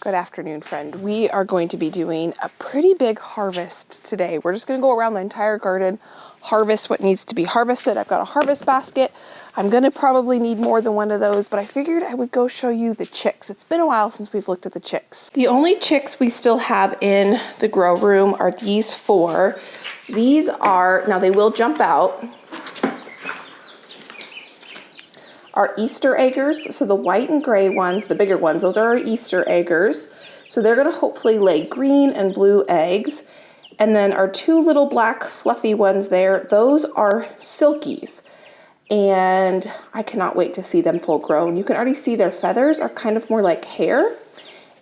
Good afternoon, friend. We are going to be doing a pretty big harvest today. We're just going to go around the entire garden, harvest what needs to be harvested. I've got a harvest basket. I'm going to probably need more than one of those, but I figured I would go show you the chicks. It's been a while since we've looked at the chicks. The only chicks we still have in the grow room are these four. These are, now they will jump out, are Easter eggers. So the white and gray ones, the bigger ones, those are our Easter eggers. So they're gonna hopefully lay green and blue eggs. And then our two little black fluffy ones there, those are silkies. And I cannot wait to see them full grown. You can already see their feathers are kind of more like hair,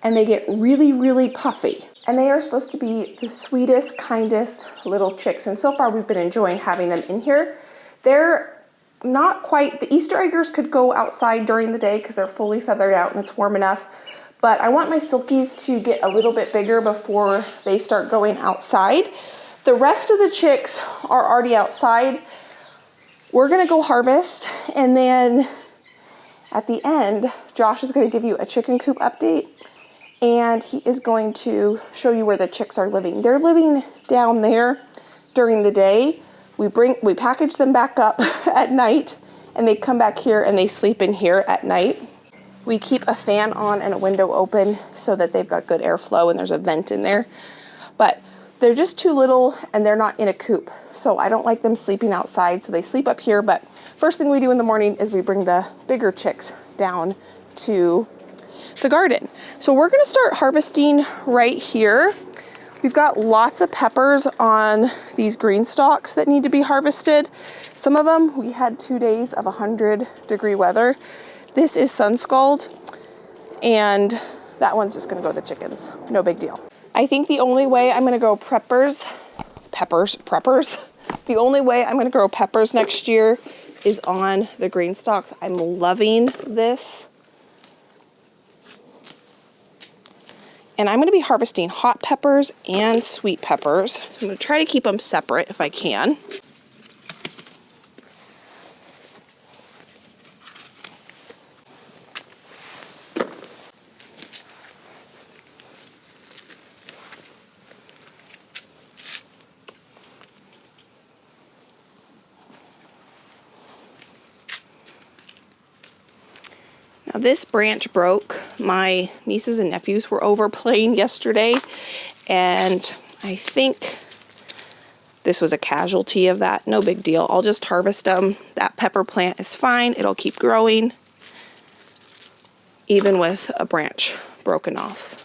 and they get really, really puffy. And they are supposed to be the sweetest, kindest little chicks. And so far we've been enjoying having them in here. They're not quite, the Easter eggers could go outside during the day because they're fully feathered out and it's warm enough. But I want my silkies to get a little bit bigger before they start going outside. The rest of the chicks are already outside. We're gonna go harvest, and then at the end, Josh is gonna give you a chicken coop update, and he is going to show you where the chicks are living. They're living down there during the day. We package them back up at night, and they come back here and they sleep in here at night. We keep a fan on and a window open so that they've got good airflow and there's a vent in there. But they're just too little and they're not in a coop. So I don't like them sleeping outside, so they sleep up here. But first thing we do in the morning is we bring the bigger chicks down to the garden. So we're gonna start harvesting right here. We've got lots of peppers on these green stalks that need to be harvested. Some of them, we had 2 days of 100-degree weather. This is sun scald, and that one's just gonna go to the chickens. No big deal. I think the only way I'm gonna grow preppers. The only way I'm gonna grow peppers next year is on the green stalks. I'm loving this. And I'm gonna be harvesting hot peppers and sweet peppers. So I'm gonna try to keep them separate if I can. Now this branch broke. My nieces and nephews were over playing yesterday, and I think this was a casualty of that. No big deal. I'll just harvest them. That pepper plant is fine. It'll keep growing, even with a branch broken off.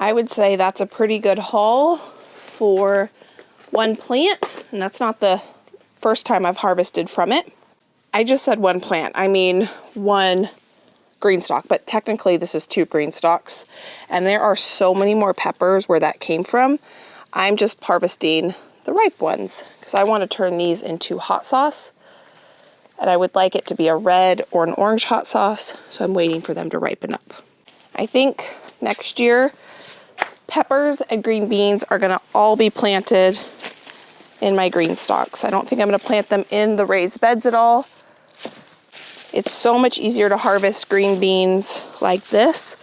I would say that's a pretty good haul for one plant, and that's not the first time I've harvested from it. I just said one plant, I mean one green stalk, but technically this is 2 green stalks, and there are so many more peppers where that came from. I'm just harvesting the ripe ones because I want to turn these into hot sauce, and I would like it to be a red or an orange hot sauce, so I'm waiting for them to ripen up. I think next year peppers and green beans are gonna all be planted in my green stalks. I don't think I'm gonna plant them in the raised beds at all. It's so much easier to harvest green beans like this,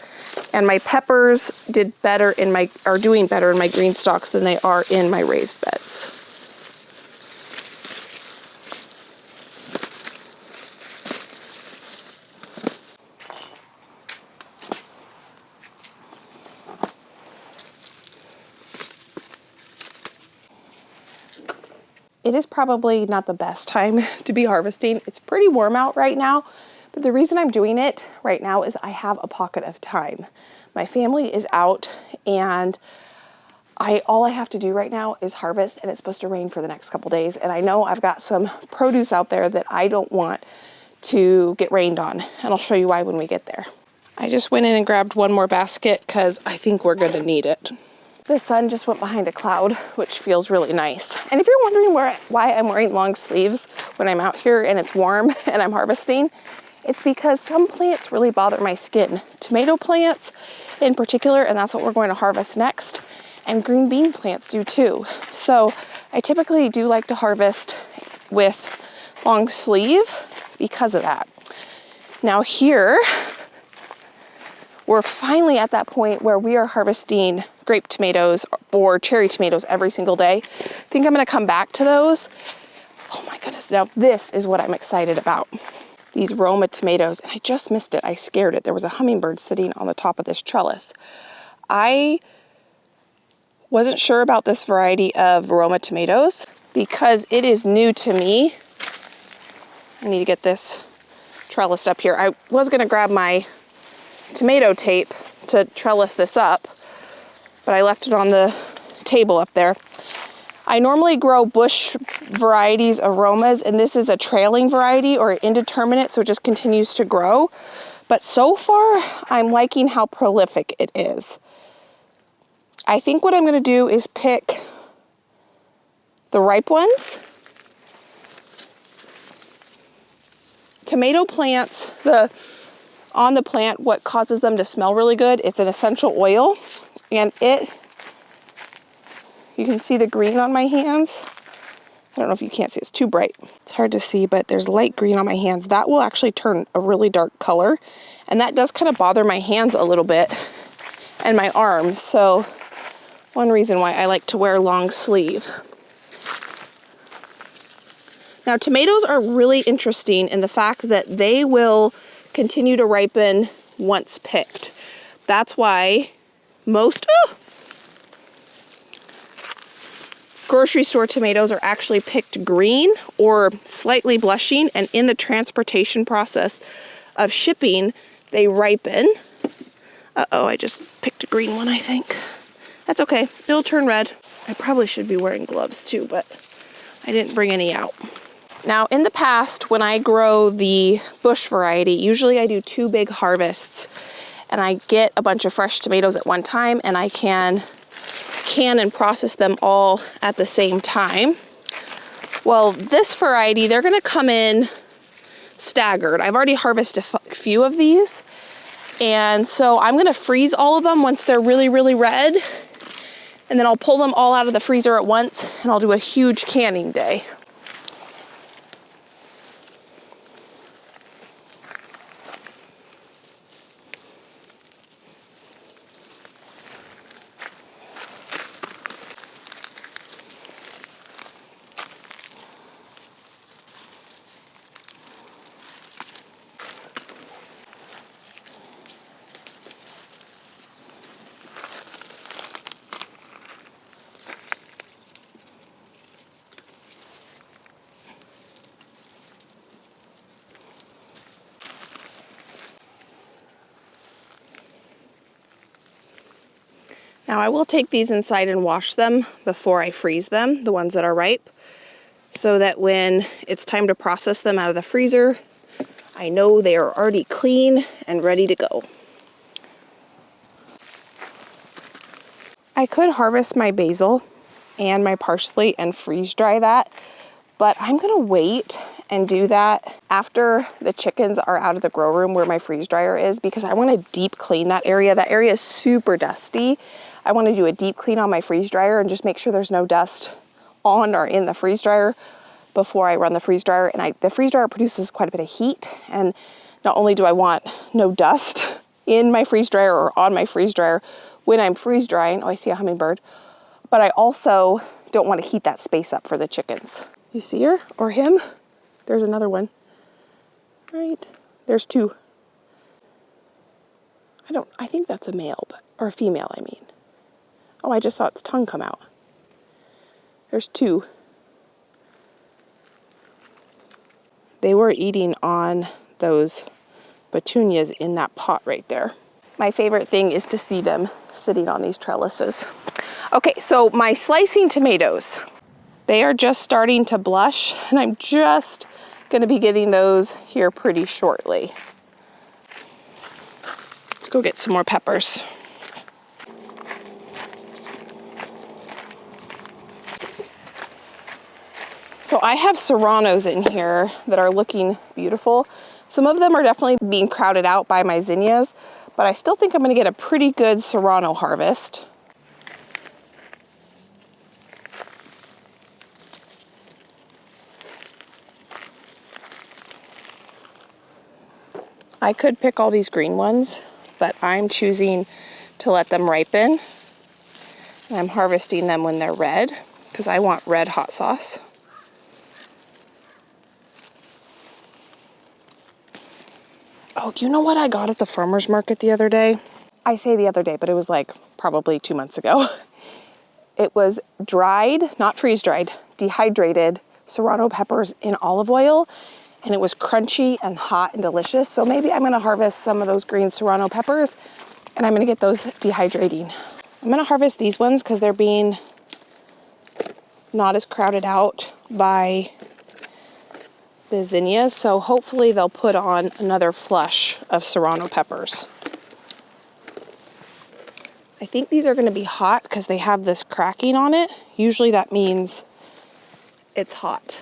and my peppers are doing better in my green stalks than they are in my raised beds. It is probably not the best time to be harvesting. It's pretty warm out right now, but the reason I'm doing it right now is I have a pocket of time. My family is out, and all I have to do right now is harvest, and it's supposed to rain for the next couple days. And I know I've got some produce out there that I don't want to get rained on, and I'll show you why when we get there. I just went in and grabbed one more basket because I think we're gonna need it. The sun just went behind a cloud, which feels really nice. And if you're wondering why I'm wearing long sleeves when I'm out here and it's warm and I'm harvesting, it's because some plants really bother my skin. Tomato plants in particular, and that's what we're going to harvest next. And green bean plants do too. So I typically do like to harvest with long sleeve because of that. Now here, we're finally at that point where we are harvesting grape tomatoes or cherry tomatoes every single day. I think I'm gonna come back to those. Oh my goodness, now this is what I'm excited about. These Roma tomatoes, and I just missed it, I scared it. There was a hummingbird sitting on the top of this trellis. I wasn't sure about this variety of Roma tomatoes because it is new to me. I need to get this trellised up here. I was gonna grab my tomato tape to trellis this up, but I left it on the table up there. I normally grow bush varieties of Romas, and this is a trailing variety or indeterminate, so it just continues to grow. But so far, I'm liking how prolific it is. I think what I'm gonna do is pick the ripe ones. Tomato plants, on the plant, what causes them to smell really good, it's an essential oil, and you can see the green on my hands. I don't know if you can't see, it's too bright. It's hard to see, but there's light green on my hands. That will actually turn a really dark color, and that does kind of bother my hands a little bit and my arms, so one reason why I like to wear long sleeve. Now, tomatoes are really interesting in the fact that they will continue to ripen once picked. That's why most grocery store tomatoes are actually picked green or slightly blushing, and in the transportation process of shipping, they ripen. Uh-oh, I just picked a green one, I think. That's okay, it'll turn red. I probably should be wearing gloves too, but I didn't bring any out. Now, in the past, when I grow the bush variety, usually I do 2 big harvests, and I get a bunch of fresh tomatoes at one time, and I can and process them all at the same time. Well, this variety, they're gonna come in staggered. I've already harvested a few of these, and so I'm gonna freeze all of them once they're really, really red, and then I'll pull them all out of the freezer at once, and I'll do a huge canning day. Now I will take these inside and wash them before I freeze them, the ones that are ripe, so that when it's time to process them out of the freezer, I know they are already clean and ready to go. I could harvest my basil and my parsley and freeze dry that, but I'm gonna wait and do that after the chickens are out of the grow room where my freeze dryer is, because I wanna deep clean that area. That area is super dusty. I wanna do a deep clean on my freeze dryer and just make sure there's no dust on or in the freeze dryer before I run the freeze dryer. And the freeze dryer produces quite a bit of heat, and not only do I want no dust in my freeze dryer or on my freeze dryer when I'm freeze drying, oh, I see a hummingbird, but I also don't want to heat that space up for the chickens. You see her or him? There's another one. Right, there's 2. I think that's a male, or a female, I mean. Oh, I just saw its tongue come out. There's 2. They were eating on those petunias in that pot right there. My favorite thing is to see them sitting on these trellises. Okay, so my slicing tomatoes, they are just starting to blush, and I'm just gonna be getting those here pretty shortly. Let's go get some more peppers. So I have serranos in here that are looking beautiful. Some of them are definitely being crowded out by my zinnias, but I still think I'm gonna get a pretty good serrano harvest. I could pick all these green ones, but I'm choosing to let them ripen. And I'm harvesting them when they're red because I want red hot sauce. Oh, you know what I got at the farmer's market the other day? I say the other day, but it was like probably 2 months ago. It was dried, not freeze-dried, dehydrated serrano peppers in olive oil, and it was crunchy and hot and delicious. So maybe I'm gonna harvest some of those green serrano peppers and I'm gonna get those dehydrating. I'm gonna harvest these ones because they're being not as crowded out by the zinnias, so hopefully they'll put on another flush of serrano peppers. I think these are going to be hot because they have this cracking on it. Usually that means it's hot.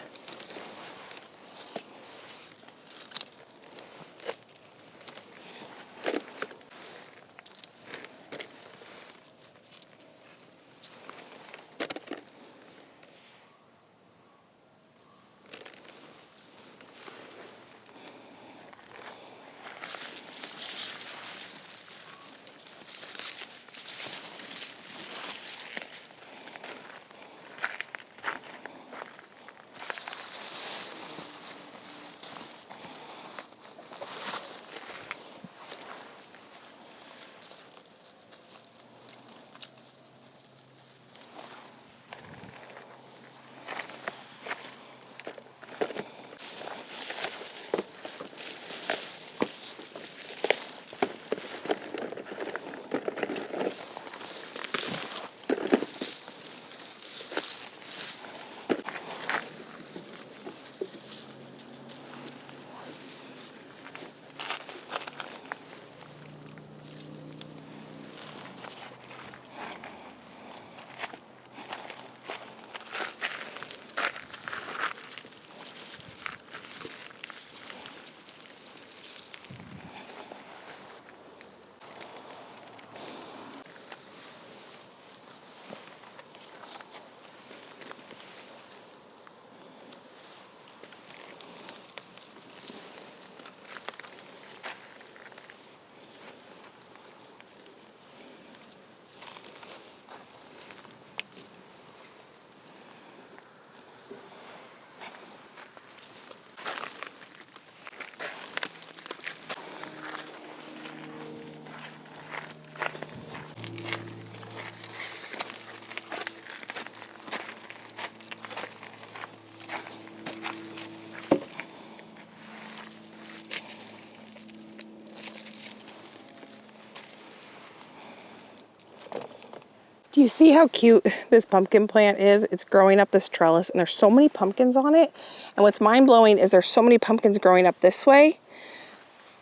Do you see how cute this pumpkin plant is? It's growing up this trellis and there's so many pumpkins on it. And what's mind-blowing is there's so many pumpkins growing up this way.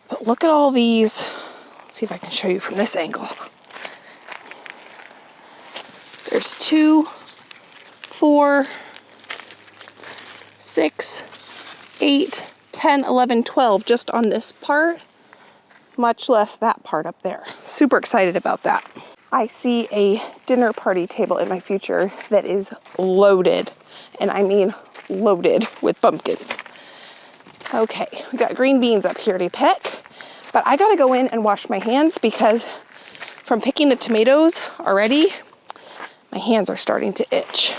But look at all these. Let's see if I can show you from this angle. There's 2, 4, 6, 8, 10, 11, 12 just on this part, much less that part up there. Super excited about that. I see a dinner party table in my future that is loaded, and I mean loaded with pumpkins. Okay, we got green beans up here to pick, but I gotta go in and wash my hands because from picking the tomatoes already, my hands are starting to itch.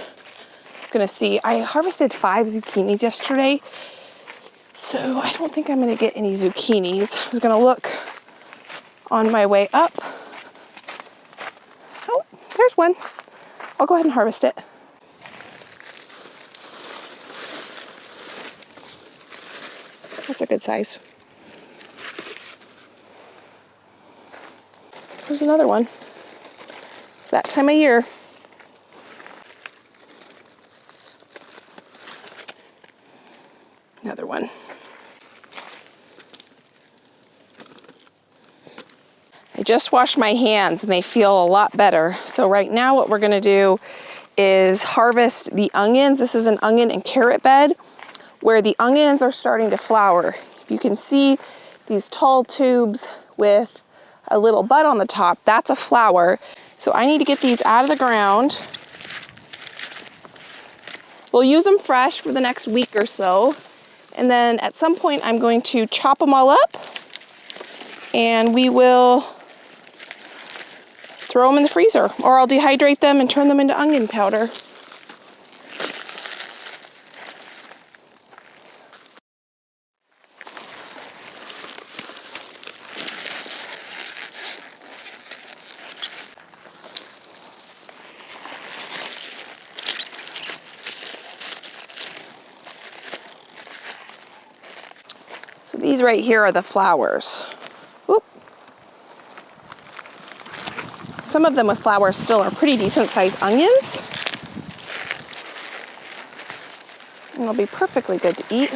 I'm gonna see, I harvested 5 zucchinis yesterday, so I don't think I'm gonna get any zucchinis. I was gonna look on my way up. Oh, there's one. I'll go ahead and harvest it. That's a good size. There's another one. It's that time of year. Another one. I just washed my hands and they feel a lot better. So right now what we're gonna do is harvest the onions. This is an onion and carrot bed where the onions are starting to flower. You can see these tall tubes with a little bud on the top. That's a flower. So I need to get these out of the ground. We'll use them fresh for the next week or so. And then at some point I'm going to chop them all up and we will throw them in the freezer, or I'll dehydrate them and turn them into onion powder. So these right here are the flowers. Whoop. Some of them with flowers still are pretty decent sized onions. And they'll be perfectly good to eat.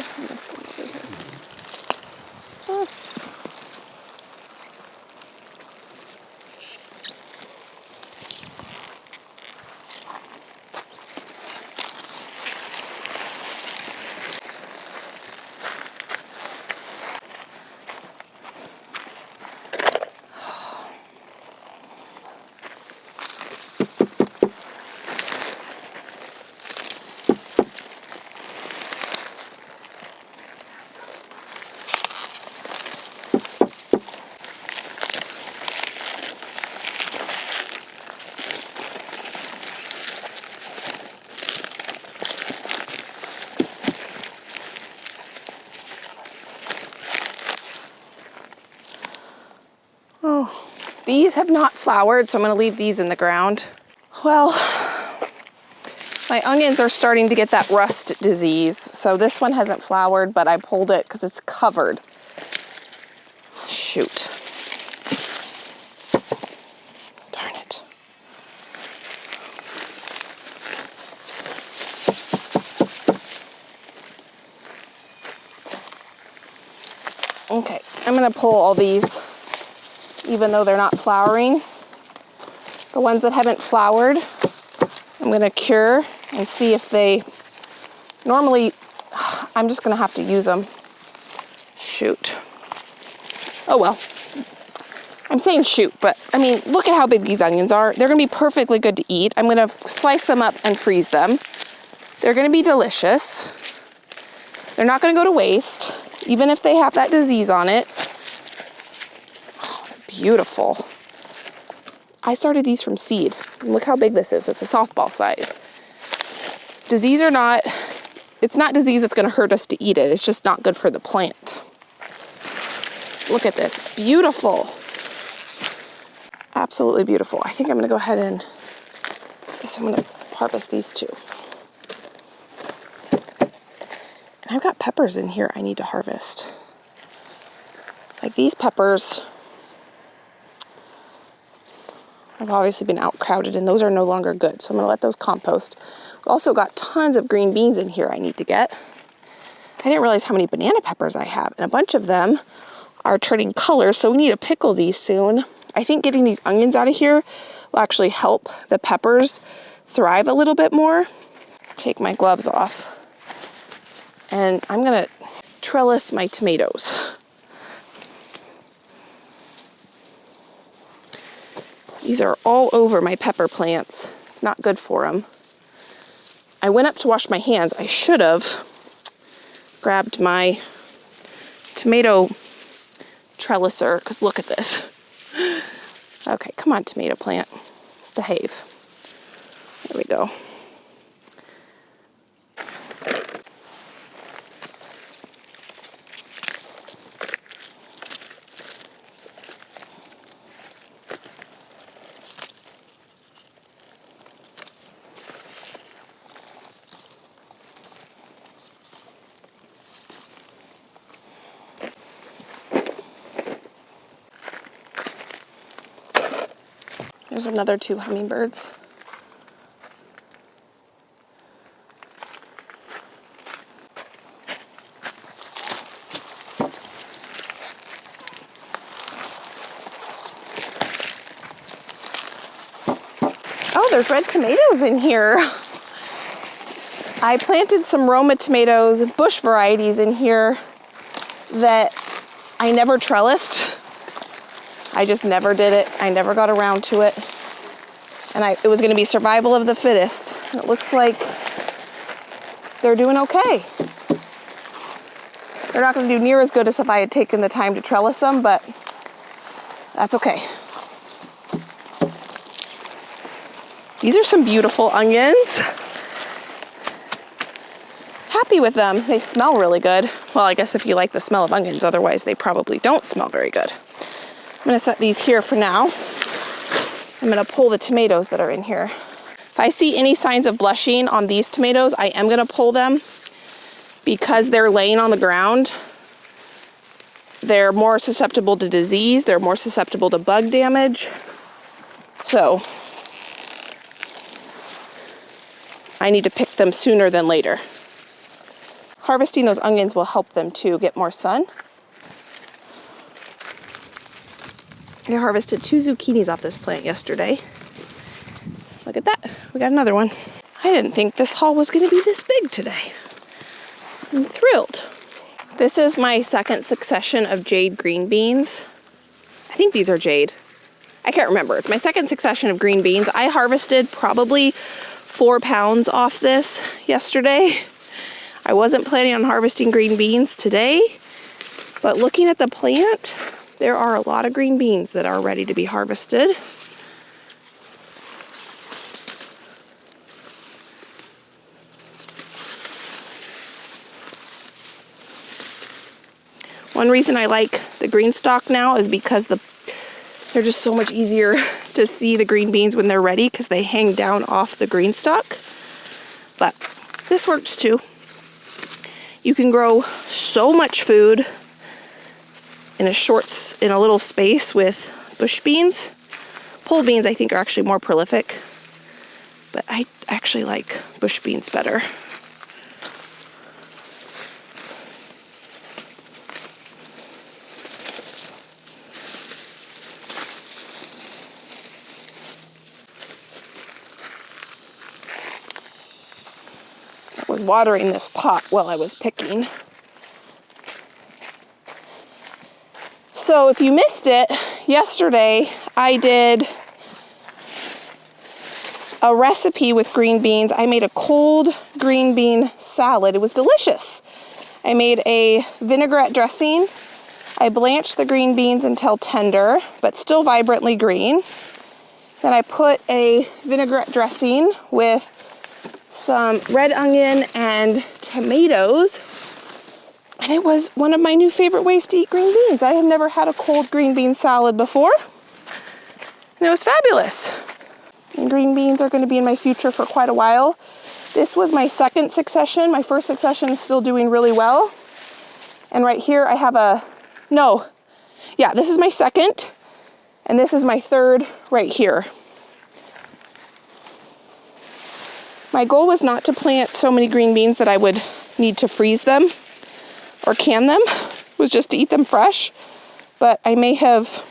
These have not flowered, so I'm going to leave these in the ground. Well, my onions are starting to get that rust disease. So this one hasn't flowered, but I pulled it because it's covered. Shoot. Darn it. Okay, I'm going to pull all these, even though they're not flowering. The ones that haven't flowered, I'm gonna cure and see if they, normally, I'm just gonna have to use them. Shoot. Oh well. I'm saying shoot, but I mean, look at how big these onions are. They're gonna be perfectly good to eat. I'm gonna slice them up and freeze them. They're gonna be delicious. They're not gonna go to waste, even if they have that disease on it. Beautiful. I started these from seed. Look how big this is. It's a softball size. Disease or not, it's not disease that's going to hurt us to eat it. It's just not good for the plant. Look at this. It's beautiful. Absolutely beautiful. I think I'm going to go ahead and I'm going to harvest these too. And I've got peppers in here I need to harvest. Like these peppers have obviously been outcrowded and those are no longer good. So I'm gonna let those compost. We've also got tons of green beans in here I need to get. I didn't realize how many banana peppers I have, and a bunch of them are turning color, so we need to pickle these soon. I think getting these onions out of here will actually help the peppers thrive a little bit more. Take my gloves off. And I'm gonna trellis my tomatoes. These are all over my pepper plants. It's not good for them. I went up to wash my hands. I should have grabbed my tomato trelliser, because look at this. Okay, come on, tomato plant. Behave. There we go. There's another 2 hummingbirds. there's red tomatoes in here. I planted some Roma tomatoes, bush varieties in here that I never trellised. I just never did it. I never got around to it. And it was gonna be survival of the fittest. It looks like they're doing okay. They're not gonna do near as good as if I had taken the time to trellis them, but that's okay. These are some beautiful onions. Happy with them. They smell really good. Well, I guess if you like the smell of onions, otherwise they probably don't smell very good. I'm gonna set these here for now. I'm gonna pull the tomatoes that are in here. If I see any signs of blushing on these tomatoes, I am gonna pull them because they're laying on the ground. They're more susceptible to disease. They're more susceptible to bug damage. So I need to pick them sooner than later. Harvesting those onions will help them too get more sun. I harvested 2 zucchinis off this plant yesterday. Look at that, we got another one. I didn't think this haul was gonna be this big today. I'm thrilled. This is my second succession of jade green beans. I think these are jade. I can't remember. It's my second succession of green beans. I harvested probably 4 pounds off this yesterday. I wasn't planning on harvesting green beans today, but looking at the plant, there are a lot of green beans that are ready to be harvested. One reason I like the green stalk now is because they're just so much easier to see the green beans when they're ready because they hang down off the green stalk. But this works too. You can grow so much food in a little space with bush beans. Pole beans I think are actually more prolific, but I actually like bush beans better. I was watering this pot while I was picking. So if you missed it, yesterday I did a recipe with green beans. I made a cold green bean salad. It was delicious. I made a vinaigrette dressing. I blanched the green beans until tender, but still vibrantly green. Then I put a vinaigrette dressing with some red onion and tomatoes. And it was one of my new favorite ways to eat green beans. I had never had a cold green bean salad before, and it was fabulous. And green beans are going to be in my future for quite a while. This was my second succession. My first succession is still doing really well. And right here I have this is my second, and this is my third right here. My goal was not to plant so many green beans that I would need to freeze them or can them. It was just to eat them fresh, but I may have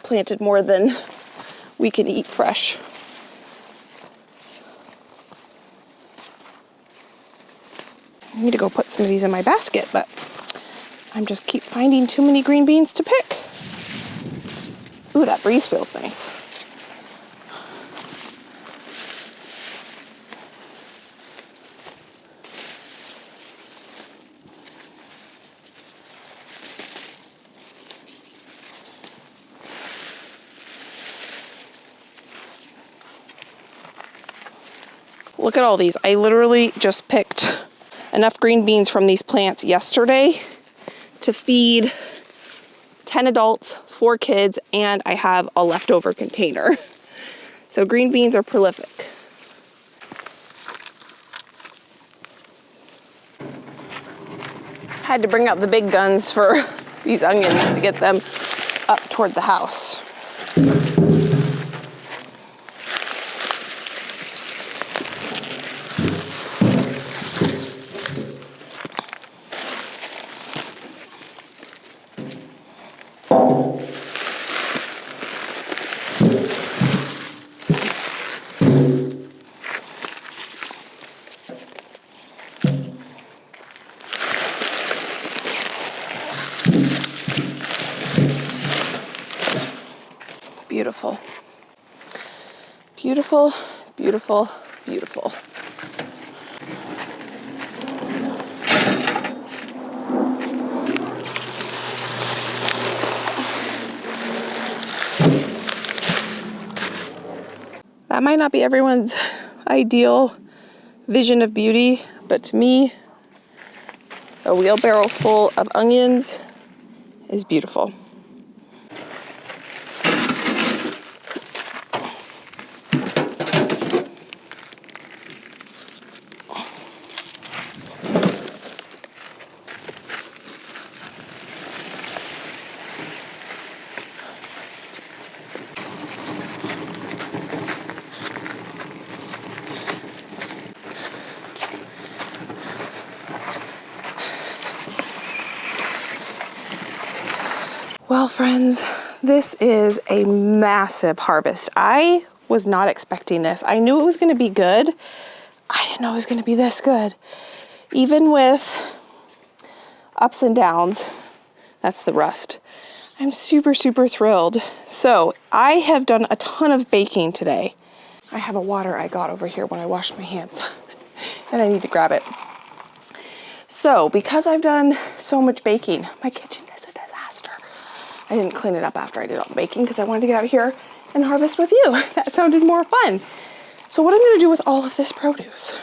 planted more than we can eat fresh. I need to go put some of these in my basket, but I'm just keep finding too many green beans to pick. Ooh, that breeze feels nice. Look at all these. I literally just picked enough green beans from these plants yesterday to feed 10 adults, 4 kids, and I have a leftover container. So green beans are prolific. Had to bring out the big guns for these onions to get them up toward the house. beautiful. Beautiful, beautiful, beautiful. That might not be everyone's ideal vision of beauty, but to me, a wheelbarrow full of onions is beautiful. Well, friends, this is a massive harvest. I was not expecting this. I knew it was going to be good. I didn't know it was going to be this good. Even with ups and downs, that's the rust. I'm super, super thrilled. So I have done a ton of baking today. I have a water I got over here when I washed my hands and I need to grab it. So because I've done so much baking, my kitchen is a disaster. I didn't clean it up after I did all the baking because I wanted to get out here and harvest with you. That sounded more fun. So what I'm gonna do with all of this produce,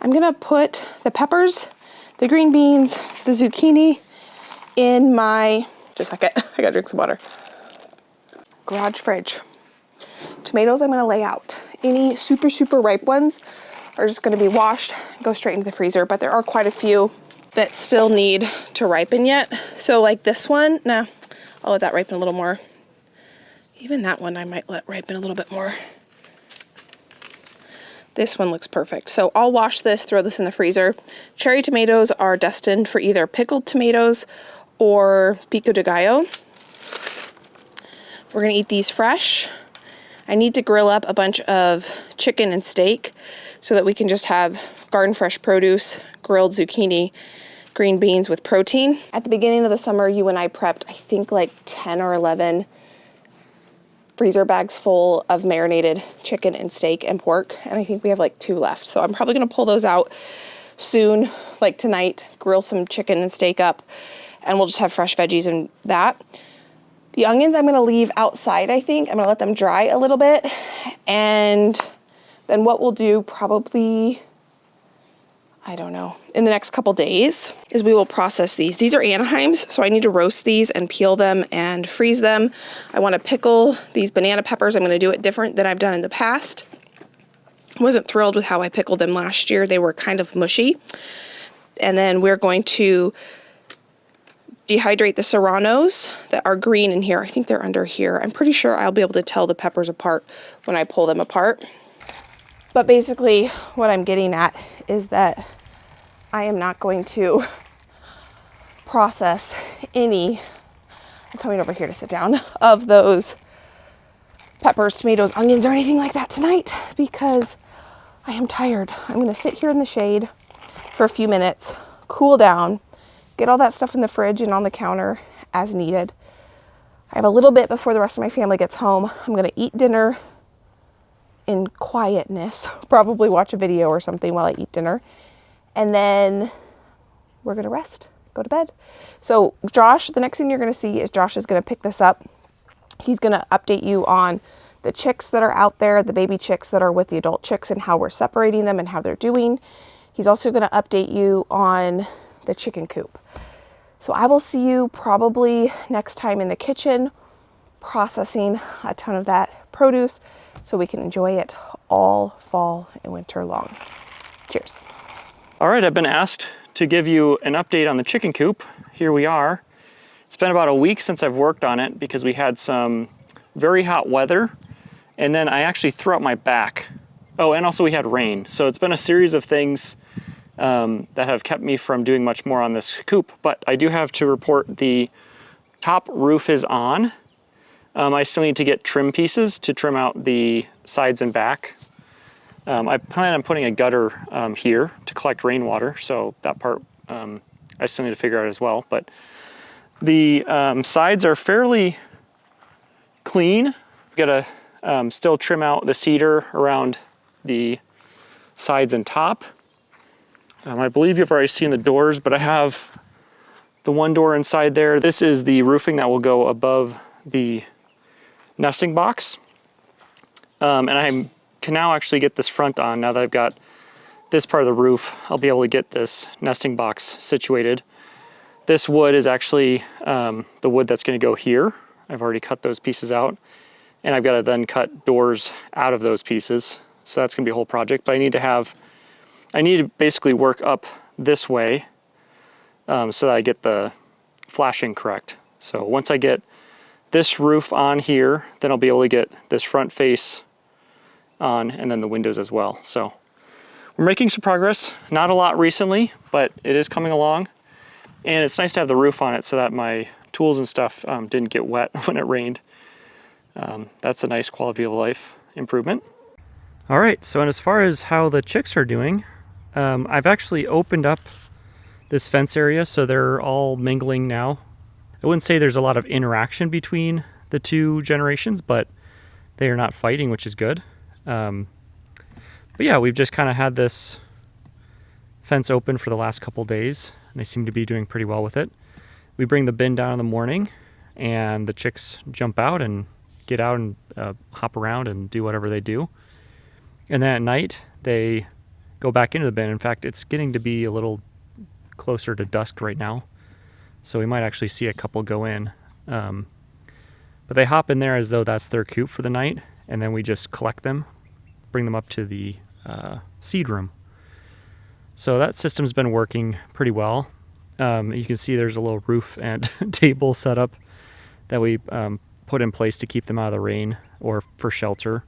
I'm gonna put the peppers, the green beans, the zucchini in my, just a second, I gotta drink some water, garage fridge. Tomatoes I'm gonna lay out. Any super, super ripe ones are just gonna be washed, go straight into the freezer, but there are quite a few that still need to ripen yet. So like this one, nah, I'll let that ripen a little more. Even that one I might let ripen a little bit more. This one looks perfect. So I'll wash this, throw this in the freezer. Cherry tomatoes are destined for either pickled tomatoes or pico de gallo. We're gonna eat these fresh. I need to grill up a bunch of chicken and steak so that we can just have garden fresh produce, grilled zucchini, green beans with protein. At the beginning of the summer, you and I prepped, I think like 10 or 11 freezer bags full of marinated chicken and steak and pork. And I think we have like 2 left. So I'm probably gonna pull those out soon, like tonight, grill some chicken and steak up, and we'll just have fresh veggies and that. The onions I'm gonna leave outside, I think. I'm gonna let them dry a little bit. And then what we'll do probably, I don't know, in the next couple days is we will process these. These are Anaheims, so I need to roast these and peel them and freeze them. I want to pickle these banana peppers. I'm going to do it different than I've done in the past. I wasn't thrilled with how I pickled them last year. They were kind of mushy. And then we're going to dehydrate the serranos that are green in here. I think they're under here. I'm pretty sure I'll be able to tell the peppers apart when I pull them apart. But basically what I'm getting at is that I am not going to process any, I'm coming over here to sit down, of those peppers, tomatoes, onions, or anything like that tonight because I am tired. I'm going to sit here in the shade for a few minutes, cool down, get all that stuff in the fridge and on the counter as needed. I have a little bit before the rest of my family gets home. I'm going to eat dinner in quietness, probably watch a video or something while I eat dinner. And then we're gonna rest, go to bed. So Josh, the next thing you're gonna see is Josh is gonna pick this up. He's gonna update you on the chicks that are out there, the baby chicks that are with the adult chicks and how we're separating them and how they're doing. He's also gonna update you on the chicken coop. So I will see you probably next time in the kitchen, processing a ton of that produce so we can enjoy it all fall and winter long. Cheers. All right, I've been asked to give you an update on the chicken coop. Here we are. It's been about a week since I've worked on it because we had some very hot weather and then I actually threw out my back. Oh, and also we had rain. So it's been a series of things that have kept me from doing much more on this coop, but I do have to report the top roof is on. I still need to get trim pieces to trim out the sides and back. I plan on putting a gutter here to collect rainwater, so that part I still need to figure out as well. But the sides are fairly clean. Gotta still trim out the cedar around the sides and top. I believe you've already seen the doors, but I have the one door inside there. This is the roofing that will go above the nesting box. And I can now actually get this front on. Now that I've got this part of the roof, I'll be able to get this nesting box situated. This wood is actually the wood that's going to go here. I've already cut those pieces out, and I've got to then cut doors out of those pieces. So that's going to be a whole project, but I need to basically work up this way so that I get the flashing correct. So once I get this roof on here, then I'll be able to get this front face on, and then the windows as well. So we're making some progress. Not a lot recently, but it is coming along. And it's nice to have the roof on it so that my tools and stuff didn't get wet when it rained. That's a nice quality of life improvement. All right, so as far as how the chicks are doing, I've actually opened up this fence area so they're all mingling now. I wouldn't say there's a lot of interaction between the two generations, but they are not fighting, which is good. But yeah, we've just kind of had this fence open for the last couple days, and they seem to be doing pretty well with it. We bring the bin down in the morning, and the chicks jump out and get out and hop around and do whatever they do. And then at night, they go back into the bin. In fact, it's getting to be a little closer to dusk right now, so we might actually see a couple go in. But they hop in there as though that's their coop for the night, and then we just collect them, bring them up to the seed room. So that system's been working pretty well. You can see there's a little roof and table set up that we put in place to keep them out of the rain or for shelter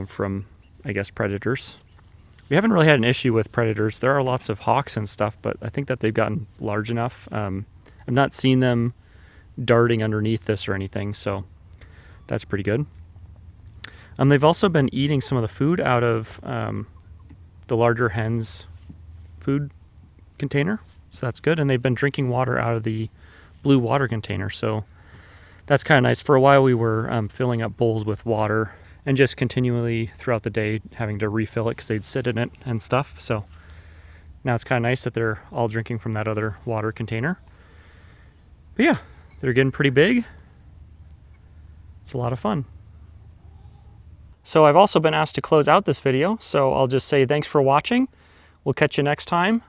from, I guess, predators. We haven't really had an issue with predators. There are lots of hawks and stuff, but I think that they've gotten large enough. I've not seen them darting underneath this or anything, so that's pretty good. They've also been eating some of the food out of the larger hen's food container, so that's good. And they've been drinking water out of the blue water container, so that's kind of nice. For a while we were filling up bowls with water and just continually throughout the day having to refill it because they'd sit in it and stuff. So now it's kind of nice that they're all drinking from that other water container. But yeah, they're getting pretty big. It's a lot of fun. So I've also been asked to close out this video, so I'll just say thanks for watching. We'll catch you next time.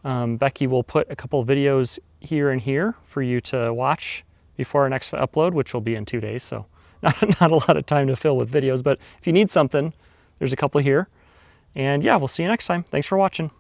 Becky will put a couple of videos here and here for you to watch before our next upload, which will be in 2 days, so not a lot of time to fill with videos, but if you need something, there's a couple here. And yeah, we'll see you next time. Thanks for watching.